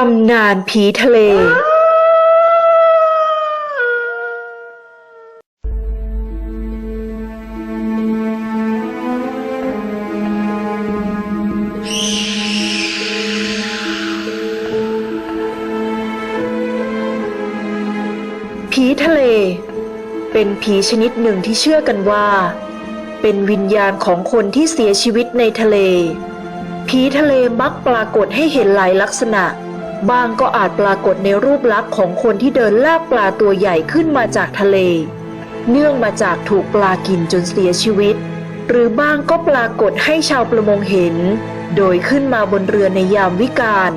ตำนานผีทะเลผีทะเลเป็นผีชนิดหนึ่งที่เชื่อกันว่าเป็นวิญญาณของคนที่เสียชีวิตในทะเลผีทะเลมักปรากฏให้เห็นหลายลักษณะบางก็อาจปรากฏในรูปลักษณ์ของคนที่เดินลากปลาตัวใหญ่ขึ้นมาจากทะเลเนื่องมาจากถูกปลากินจนเสียชีวิตหรือบ้างก็ปรากฏให้ชาวประมงเห็นโดยขึ้นมาบนเรือในยามวิกาล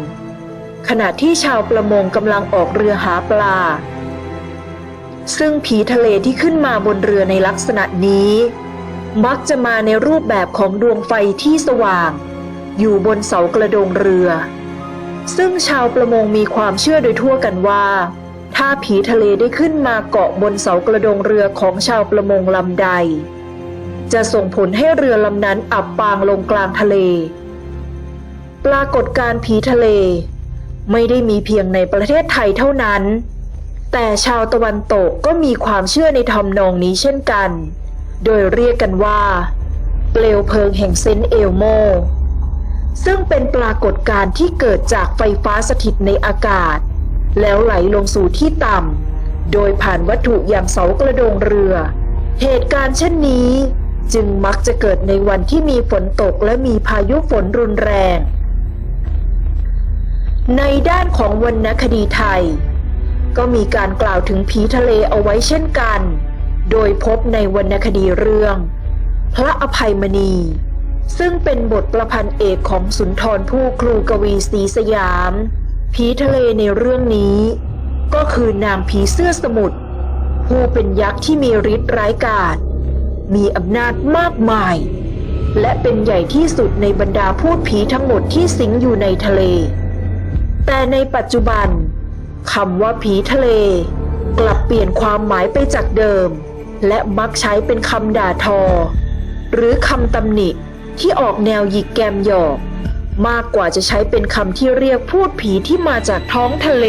ขณะที่ชาวประมงกำลังออกเรือหาปลาซึ่งผีทะเลที่ขึ้นมาบนเรือในลักษณะนี้มักจะมาในรูปแบบของดวงไฟที่สว่างอยู่บนเสากระโดงเรือซึ่งชาวประมงมีความเชื่อโดยทั่วกันว่าถ้าผีทะเลได้ขึ้นมาเกาะบนเสากระโดงเรือของชาวประมงลำใดจะส่งผลให้เรือลำนั้นอับปางลงกลางทะเลปรากฏการณ์ผีทะเลไม่ได้มีเพียงในประเทศไทยเท่านั้นแต่ชาวตะวันตกก็มีความเชื่อในทำนองนี้เช่นกันโดยเรียกกันว่าเปลวเพลิงแห่งเซนต์เอลโมซึ่งเป็นปรากฏการณ์ที่เกิดจากไฟฟ้าสถิตในอากาศแล้วไหลลงสู่ที่ต่ำโดยผ่านวัตถุอย่างเสากระโดงเรือเหตุการณ์เช่นนี้จึงมักจะเกิดในวันที่มีฝนตกและมีพายุฝนรุนแรงในด้านของวรรณคดีไทยก็มีการกล่าวถึงผีทะเลเอาไว้เช่นกันโดยพบในวรรณคดีเรื่องพระอภัยมณีซึ่งเป็นบทประพันธ์เอกของสุนทรภู่ครูกวีศรีสยามผีทะเลในเรื่องนี้ก็คือนางผีเสื้อสมุทรผู้เป็นยักษ์ที่มีฤทธิ์ร้ายกาจมีอำนาจมากมายและเป็นใหญ่ที่สุดในบรรดาพูดผีทั้งหมดที่สิงอยู่ในทะเลแต่ในปัจจุบันคำว่าผีทะเลกลับเปลี่ยนความหมายไปจากเดิมและมักใช้เป็นคำด่าทอหรือคำตำหนิที่ออกแนวหยิกแกมหยอกมากกว่าจะใช้เป็นคำที่เรียกพูดผีที่มาจากท้องทะเล